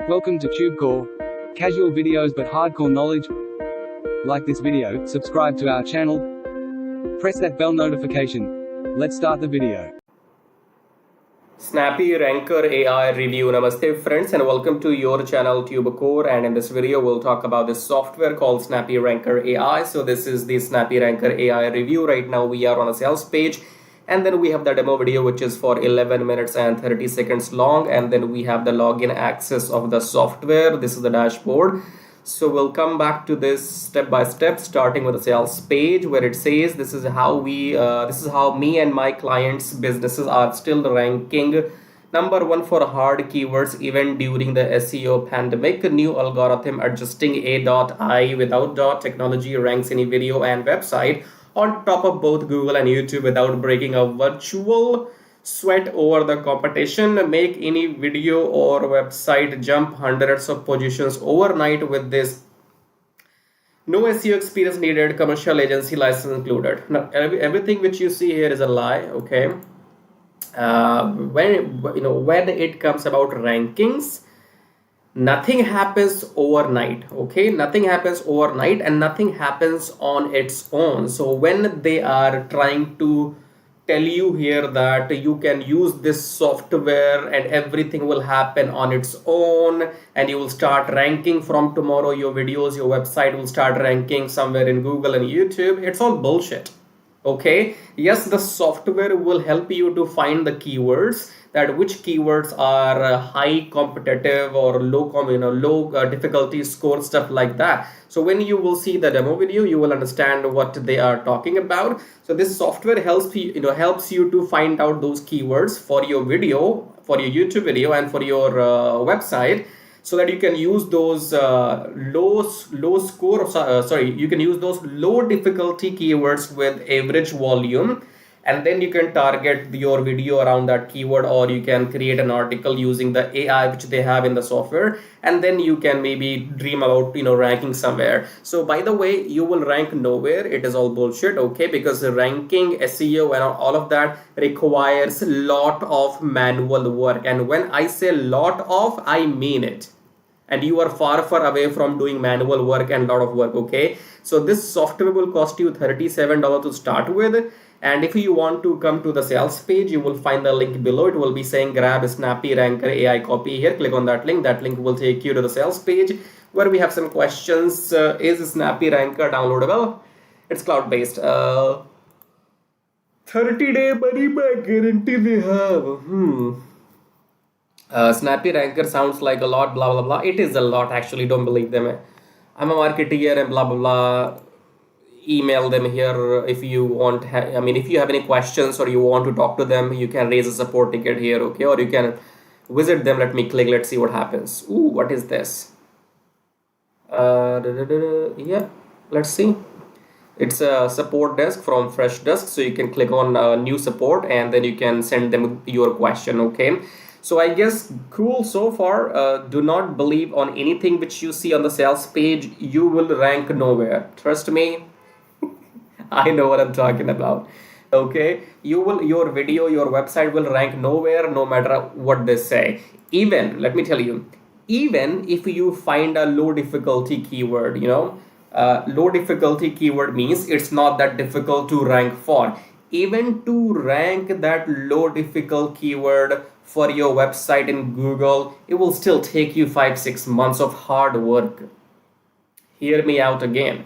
Welcome to TubeCore. Casual videos but hardcore knowledge. Like this video, subscribe to our channel, press that bell notification. Let's start the video. SnappyRanker AI review. Namaste friends and welcome to your channel TubeCore, and in this video we'll talk about this software called SnappyRanker AI. So this is the SnappyRanker AI review. Right now we are on a sales page, and then we have the demo video which is for 11 minutes and 30 seconds long, and then we have the login access of the software. This is the dashboard. So we'll come back to this step by step, starting with the sales page where it says this is how me and my clients' businesses are still ranking #1 for hard keywords even during the SEO pandemic. New algorithm adjusting A.I without dot technology ranks any video and website on top of both Google and YouTube without breaking a virtual sweat over the competition. Make any video or website jump hundreds of positions overnight with this. No SEO experience needed, commercial agency license included. Now everything which you see here is a lie, okay? When it comes about rankings, nothing happens overnight, okay? Nothing happens overnight and nothing happens on its own. So when they are trying to tell you here that you can use this software and everything will happen on its own and you will start ranking from tomorrow, your videos, your website will start ranking somewhere in Google and YouTube, it's all bullshit. Okay, yes, the software will help you to find the keywords, that which keywords are high competitive or low difficulty score, stuff like that. So when you will see the demo video, you will understand what they are talking about. So this software helps you to find out those keywords for your video, for your YouTube video, and for your website, so that you can use those you can use those low difficulty keywords with average volume, and then you can target your video around that keyword, or you can create an article using the AI which they have in the software, and then you can maybe dream about ranking somewhere. So by the way, you will rank nowhere. It is all bullshit, okay? Because ranking, SEO and all of that requires a lot of manual work, and when I say lot of, I mean it. And you are far away from doing manual work and lot of work, okay? So this software will cost you $37 to start with. And if you want to come to the sales page, you will find the link below. It will be saying grab SnappyRanker AI copy here. Click on that link. That link will take you to the sales page where we have some questions. Is SnappyRanker downloadable? It's cloud-based. 30-day money back guarantee we have. SnappyRanker sounds like a lot, blah blah blah. It is a lot actually, don't believe them. I'm a marketeer and blah blah blah. Email them here if you want. If you have any questions or you want to talk to them, you can raise a support ticket here, okay? Or you can visit them. Let me click. Let's see what happens. Ooh, what is this? Yeah, let's see. It's a support desk from Fresh Desk, so you can click on new support and then you can send them your question, okay? So I guess cool so far. Do not believe on anything which you see on the sales page. You will rank nowhere. Trust me. I know what I'm talking about. Okay, your video, your website will rank nowhere no matter what they say. Even, let me tell you, even if you find a low difficulty keyword, low difficulty keyword means it's not that difficult to rank for. Even to rank that low difficult keyword for your website in Google, it will still take you 5-6 months of hard work. Hear me out again.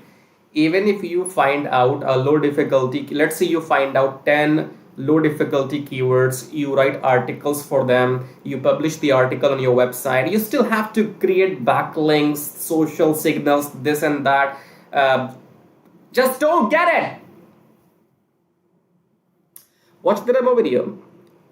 Even if you find out a low difficulty, let's say you find out 10 low difficulty keywords, you write articles for them, you publish the article on your website, you still have to create backlinks, social signals, this and that. Just don't get it. Watch the demo video.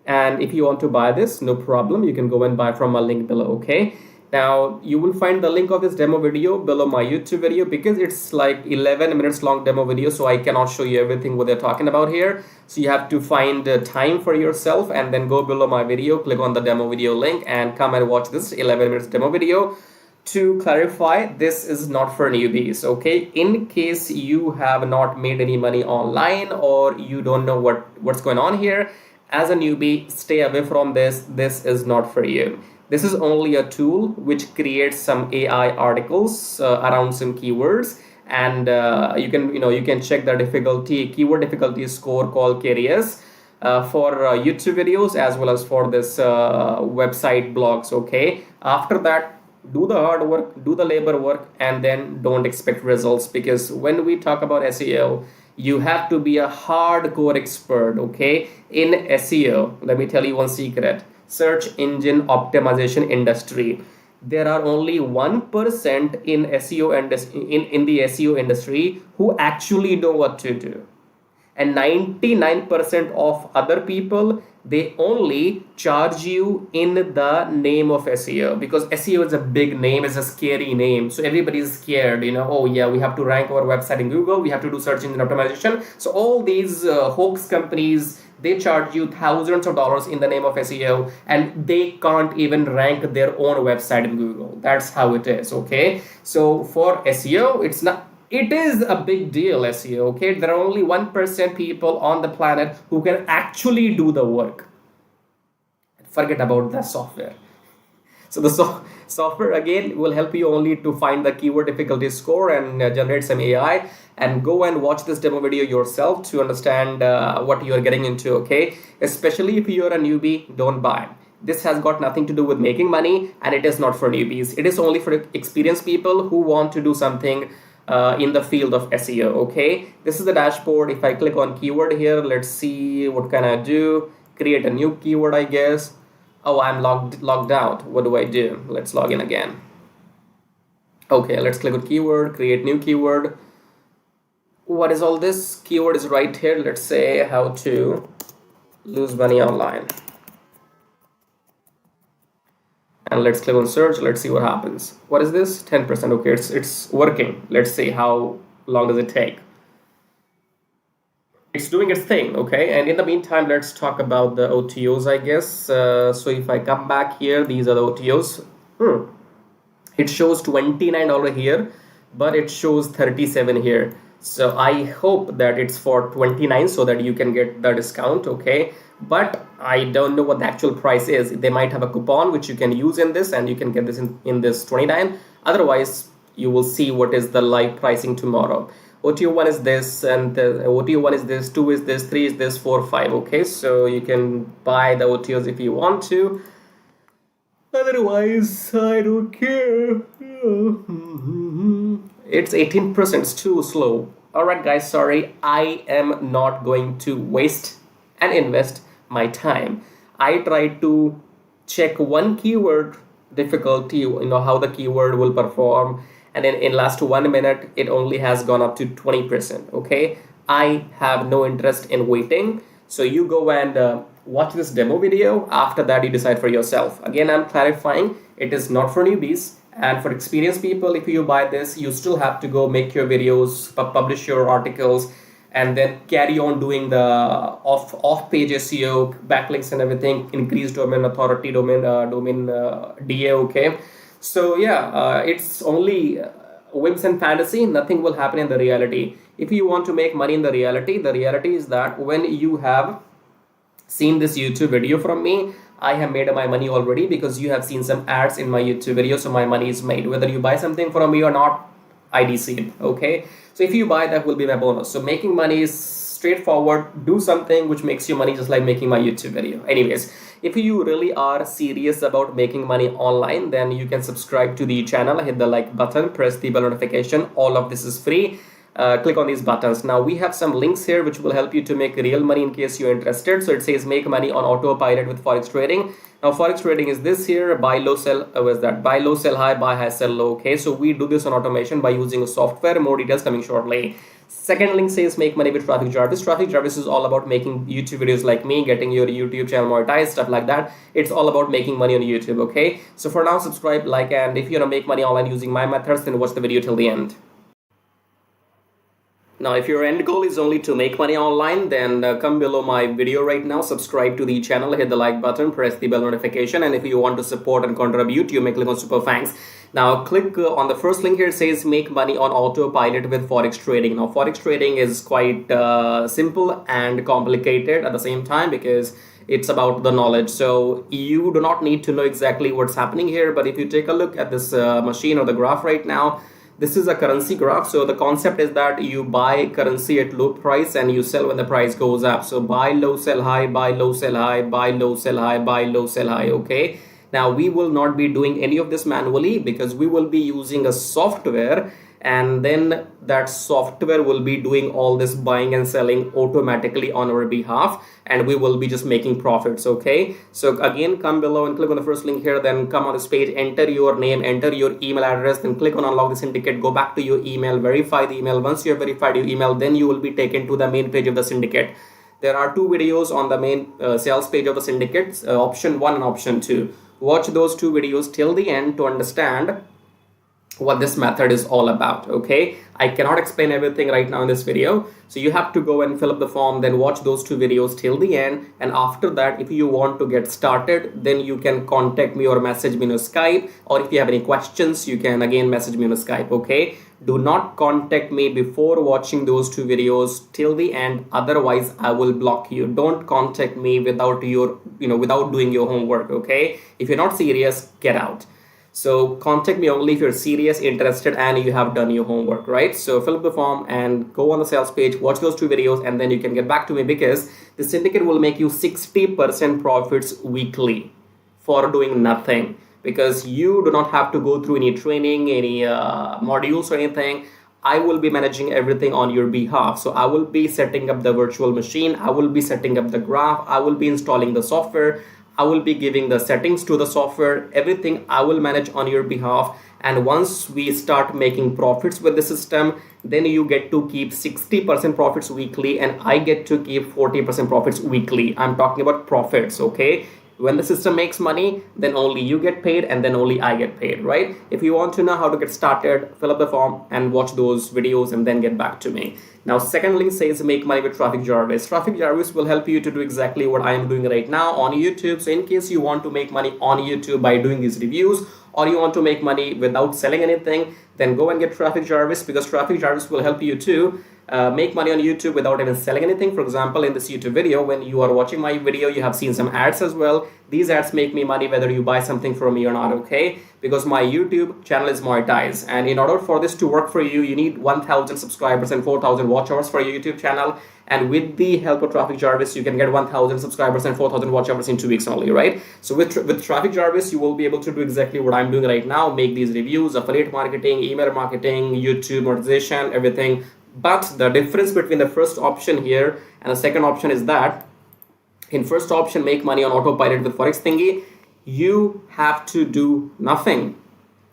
And if you want to buy this, no problem, you can go and buy from a link below, okay? Now you will find the link of this demo video below my YouTube video, because it's like 11 minutes long demo video, so I cannot show you everything what they're talking about here. So you have to find time for yourself and then go below my video, click on the demo video link and come and watch this 11 minutes demo video. To clarify, this is not for newbies, okay? In case you have not made any money online or you don't know what's going on here, as a newbie, stay away from this. This is not for you. This is only a tool which creates some AI articles around some keywords, and you can check the keyword difficulty score called Curious for YouTube videos as well as for this website blogs. Okay, after that, do the hard work, do the labor work, and then don't expect results, because when we talk about SEO, you have to be a hardcore expert. Okay, in SEO, let me tell you one secret: search engine optimization industry, there are only 1% in SEO and in the SEO industry who actually know what to do, and 99% of other people, they only charge you in the name of SEO, because SEO is a big name, it's a scary name, so everybody is scared, oh yeah, we have to rank our website in Google, we have to do search engine optimization. So all these hoax companies, they charge you thousands of dollars in the name of SEO, and they can't even rank their own website in Google. That's how it is. Okay, so for SEO, it is a big deal, SEO. Okay, there are only 1% people on the planet who can actually do the work. Forget about the software. So the software again will help you only to find the keyword difficulty score and generate some AI, and go and watch this demo video yourself to understand what you're getting into. Okay, especially if you're a newbie, don't buy. This has got nothing to do with making money, and it is not for newbies. It is only for experienced people who want to do something in the field of SEO. Okay, this is the dashboard. If I click on keyword here, let's see what can I do. Create a new keyword, I guess. Oh, I'm logged out. What do I do? Let's log in again. Okay, let's click on keyword, create new keyword. What is all this? Keyword is right here. Let's say how to lose money online. And let's click on search. Let's see what happens. What is this? 10%. Okay, it's working. Let's see how long does it take. It's doing its thing. Okay, and in the meantime, let's talk about the OTOs, I guess. So if I come back here, these are the OTOs. It shows $29 here, but it shows 37 here. So I hope that it's for 29 so that you can get the discount. Okay, but I don't know what the actual price is. They might have a coupon which you can use in this, and you can get this in this 29. Otherwise, you will see what is the live pricing tomorrow. OTO 1 is this, and OTO 1 is this, 2 is this, 3 is this, 4, 5. Okay, so you can buy the OTOs if you want to. Otherwise, I don't care. It's 18%, it's too slow. Alright guys, sorry, I am not going to waste and invest my time. I try to check one keyword difficulty, how the keyword will perform, and then in last 1 minute it only has gone up to 20%. Okay, I have no interest in waiting. So you go and watch this demo video. After that, you decide for yourself. Again, I'm clarifying, it is not for newbies, and for experienced people. If you buy this, you still have to go make your videos, publish your articles, and then carry on doing the off-page SEO, backlinks and everything, increase domain authority, domain DA. Okay, so yeah, it's only whims and fantasy. Nothing will happen in the reality. If you want to make money in the reality is that when you have seen this YouTube video from me, I have made my money already, because you have seen some ads in my YouTube video, so my money is made. Whether you buy something from me or not, I decide. Okay, so if you buy, that will be my bonus. So making money is straightforward. Do something which makes you money, just like making my YouTube video. Anyways, if you really are serious about making money online, then you can subscribe to the channel, hit the like button, press the bell notification. All of this is free. Click on these buttons. Now we have some links here which will help you to make real money in case you're interested. So it says make money on autopilot with forex trading. Now forex trading is this here: buy low, sell, buy low, sell high, buy high, sell low. Okay, so we do this on automation by using a software. More details coming shortly. Second link says make money with Traffic Jarvis. Traffic Jarvis is all about making YouTube videos like me, getting your YouTube channel monetized, stuff like that. It's all about making money on YouTube. Okay, so for now, subscribe, like, and if you want to make money online using my methods, then watch the video till the end. Now, if your end goal is only to make money online, then come below my video right now, subscribe to the channel, hit the like button, press the bell notification, and if you want to support and contribute, you may click on Super Thanks. Now, click on the first link here. It says make money on autopilot with forex trading. Now, forex trading is quite simple and complicated at the same time, because it's about the knowledge. So you do not need to know exactly what's happening here, but if you take a look at this machine or the graph right now, this is a currency graph. So the concept is that you buy currency at low price and you sell when the price goes up. So buy low, sell high, buy low, sell high, buy low, sell high, buy low, sell high. Okay. Now we will not be doing any of this manually because we will be using a software, and then that software will be doing all this buying and selling automatically on our behalf, and we will be just making profits. Okay, so again, come below and click on the first link here, then come on this page, enter your name, enter your email address, then click on unlock the syndicate, go back to your email, verify the email. Once you have verified your email, then you will be taken to the main page of the syndicate. There are two videos on the main sales page of the syndicate, option 1 and option 2. Watch those two videos till the end to understand what this method is all about. Okay, I cannot explain everything right now in this video, so you have to go and fill up the form, then watch those two videos till the end, and after that, if you want to get started, then you can contact me or message me on Skype, or if you have any questions, you can again message me on Skype. Okay, do not contact me before watching those two videos till the end, otherwise I will block you. Don't contact me without your without doing your homework. Okay, if you're not serious, get out. So contact me only if you're serious, interested, and you have done your homework, right? So fill up the form and go on the sales page, watch those two videos, and then you can get back to me, because the syndicate will make you 60% profits weekly for doing nothing, because you do not have to go through any training, any modules or anything. I will be managing everything on your behalf. So I will be setting up the virtual machine, I will be setting up the graph, I will be installing the software, I will be giving the settings to the software, everything I will manage on your behalf. And once we start making profits with the system, then you get to keep 60% profits weekly, and I get to keep 40% profits weekly. I'm talking about profits. Okay, when the system makes money, then only you get paid, and then only I get paid, right? If you want to know how to get started, fill up the form and watch those videos and then get back to me. Now, second link says make money with Traffic Jarvis. Traffic Jarvis will help you to do exactly what I am doing right now on YouTube. So in case you want to make money on YouTube by doing these reviews, or you want to make money without selling anything, then go and get Traffic Jarvis, because Traffic Jarvis will help you to make money on YouTube without even selling anything. For example, in this YouTube video, when you are watching my video, you have seen some ads as well. These ads make me money whether you buy something from me or not. Okay, because my YouTube channel is monetized, and in order for this to work for you, you need 1,000 subscribers and 4,000 watch hours for your YouTube channel. And with the help of Traffic Jarvis, you can get 1,000 subscribers and 4,000 watch hours in 2 weeks only, right? So with Traffic Jarvis, you will be able to do exactly what I'm doing right now, make these reviews, affiliate marketing, email marketing, YouTube monetization, everything. But the difference between the first option here and the second option is that in first option, make money on autopilot with Forex thingy, you have to do nothing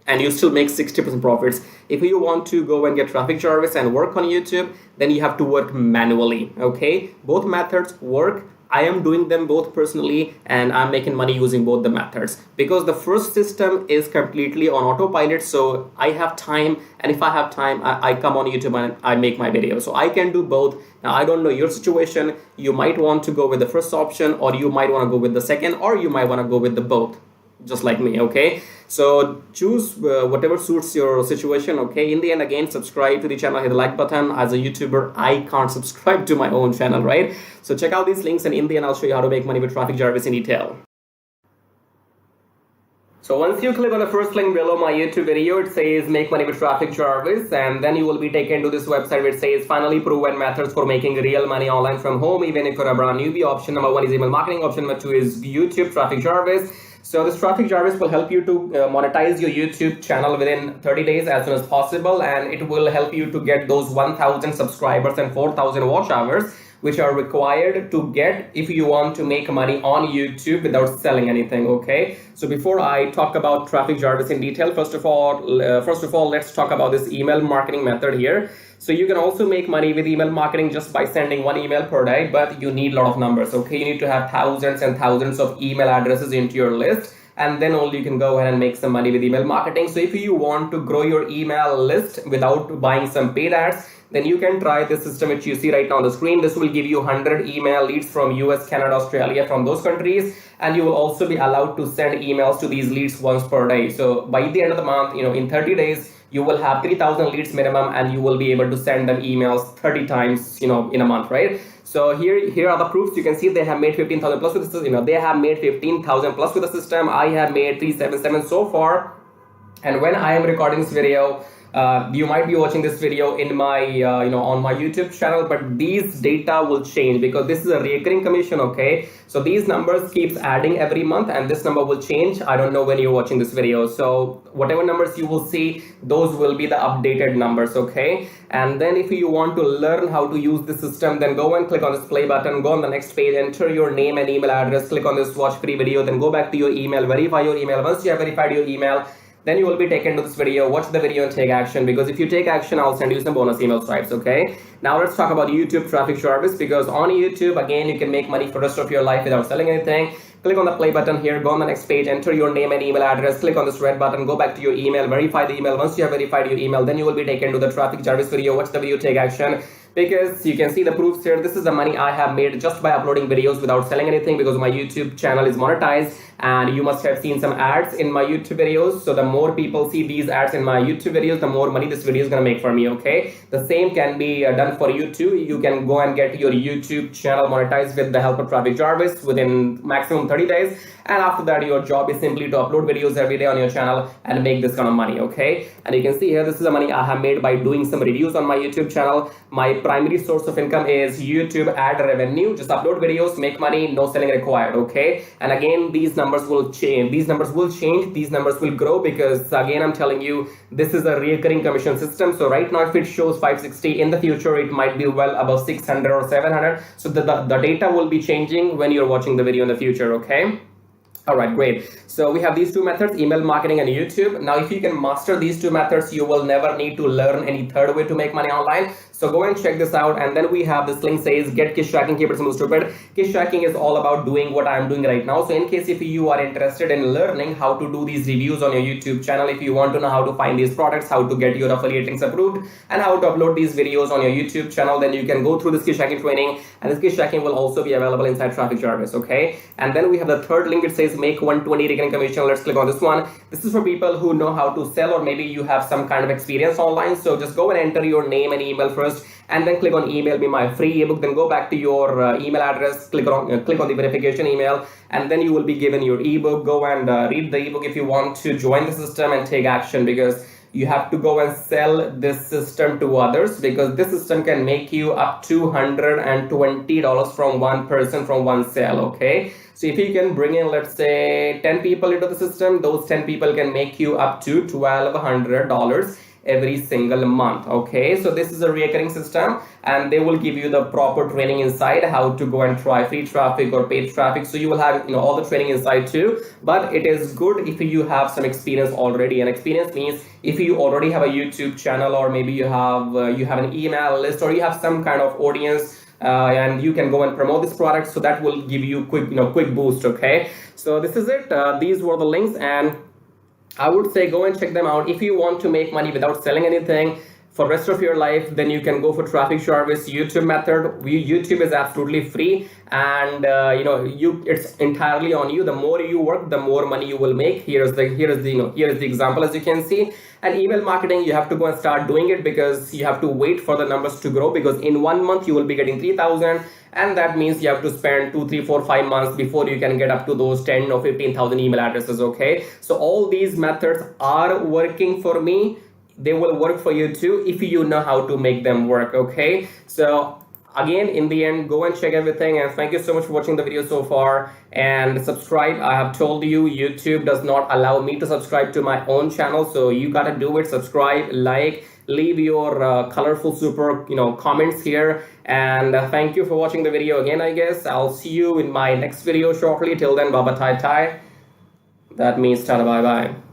and you still make 60% profits. If you want to go and get Traffic Jarvis and work on YouTube, then you have to work manually. Okay, both methods work. I am doing them both personally, and I'm making money using both the methods, because the first system is completely on autopilot. So I have time, and if I have time, I come on YouTube and I make my video. So I can do both. Now, I don't know your situation. You might want to go with the first option, or you might want to go with the second, or you might want to go with the both, just like me. Okay, so choose whatever suits your situation. Okay, in the end, again, subscribe to the channel, hit the like button. As a YouTuber, I can't subscribe to my own channel, right? So check out these links, and in the end, I'll show you how to make money with Traffic Jarvis in detail. So once you click on the first link below my YouTube video, it says make money with Traffic Jarvis, and then you will be taken to this website which says finally proven methods for making real money online from home, even if you're a brand newbie. Option number 1 is email marketing. Option number 2 is YouTube Traffic Jarvis. So this Traffic Jarvis will help you to monetize your YouTube channel within 30 days as soon as possible, and it will help you to get those 1,000 subscribers and 4,000 watch hours, which are required to get if you want to make money on YouTube without selling anything. Okay, so before I talk about Traffic Jarvis in detail, first of all, let's talk about this email marketing method here. So you can also make money with email marketing just by sending 1 email per day, but you need a lot of numbers. Okay, you need to have thousands and thousands of email addresses into your list, and then only you can go ahead and make some money with email marketing. So if you want to grow your email list without buying some paid ads, then you can try this system which you see right now on the screen. This will give you 100 email leads from US, Canada, Australia, from those countries, and you will also be allowed to send emails to these leads once per day. So by the end of the month, in 30 days, you will have 3,000 leads minimum, and you will be able to send them emails 30 times, in a month, right? So here are the proofs. You can see they have made 15,000 plus with the system. They have made 15,000 plus with the system. I have made 377 so far. And when I am recording this video, you might be watching this video in my on my YouTube channel, but these data will change because this is a recurring commission. Okay, so these numbers keeps adding every month, and this number will change. I don't know when you're watching this video, so whatever numbers you will see, those will be the updated numbers. Okay, and then if you want to learn how to use the system, then go and click on this play button, go on the next page, enter your name and email address, click on this watch free video, then go back to your email, verify your email. Once you have verified your email, then you will be taken to this video. Watch the video and take action, because if you take action, I'll send you some bonus email stripes. Okay, now let's talk about YouTube traffic service, because on YouTube, again, you can make money for the rest of your life without selling anything. Click on the play button here, go on the next page, enter your name and email address, click on this red button, go back to your email, verify the email. Once you have verified your email, then you will be taken to the traffic service video. Watch the video, take action, because you can see the proofs here. This is the money I have made just by uploading videos without selling anything, because my YouTube channel is monetized, and you must have seen some ads in my YouTube videos. So the more people see these ads in my YouTube videos, the more money this video is gonna make for me. Okay, the same can be done for you too. You can go and get your YouTube channel monetized with the help of Traffic Jarvis within maximum 30 days, and after that your job is simply to upload videos every day on your channel and make this kind of money. Okay, and you can see here, this is the money I have made by doing some reviews on my YouTube channel. My primary source of income is YouTube ad revenue. Just upload videos, make money, no selling required. Okay, and again, these numbers will change. These numbers will grow, because again, I'm telling you, this is a recurring commission system. So right now, if it shows 560, in the future it might be well above 600 or 700. So the data will be changing when you're watching the video in the future. Okay, all right, great. So we have these two methods, email marketing and YouTube. Now, if you can master these two methods, you will never need to learn any third way to make money online. So go and check this out. And then we have this link says get kiss tracking, keep it simple stupid. Kiss tracking is all about doing what I'm doing right now. So in case if you are interested in learning how to do these reviews on your YouTube channel, if you want to know how to find these products, how to get your affiliate links approved, and how to upload these videos on your YouTube channel, then you can go through this kiss tracking training. And this kiss tracking will also be available inside Traffic Jarvis. Okay, and then we have the third link. It says make 120 recurring commission. Let's click on this one. This is for people who know how to sell, or maybe you have some kind of experience online. So just go and enter your name and email first, and then click on email me my free ebook. Then go back to your email address, click on the verification email, and then you will be given your ebook. Go and read the ebook if you want to join the system and take action, because you have to go and sell this system to others, because this system can make you up to $120 from one person, from one sale. Okay, so if you can bring in, let's say, 10 people into the system, those 10 people can make you up to $1,200 every single month. Okay, so this is a recurring system, and they will give you the proper training inside how to go and try free traffic or paid traffic. So you will have all the training inside too. But it is good if you have some experience already, and experience means if you already have a YouTube channel, or maybe you have an email list, or you have some kind of audience, and you can go and promote this product. So that will give you quick boost. Okay, so this is it. These were the links, and I would say go and check them out. If you want to make money without selling anything for rest of your life, then you can go for Traffic Jarvis YouTube method. YouTube is absolutely free, and it's entirely on you. The more you work, the more money you will make. Here is the example, as you can see. And email marketing, you have to go and start doing it, because you have to wait for the numbers to grow, because in 1 month you will be getting 3,000, and that means you have to spend 2, 3, 4, 5 months before you can get up to those 10 or 15,000 email addresses. Okay, so all these methods are working for me. They will work for you too if you know how to make them work. Okay, so again, in the end, go and check everything, and thank you so much for watching the video so far, and subscribe. I have told you, YouTube does not allow me to subscribe to my own channel, so you gotta do it. Subscribe, like, leave your colorful super comments here, and thank you for watching the video again. I guess I'll see you in my next video shortly. Till then, bye bye, tai tai. That means tada, bye bye.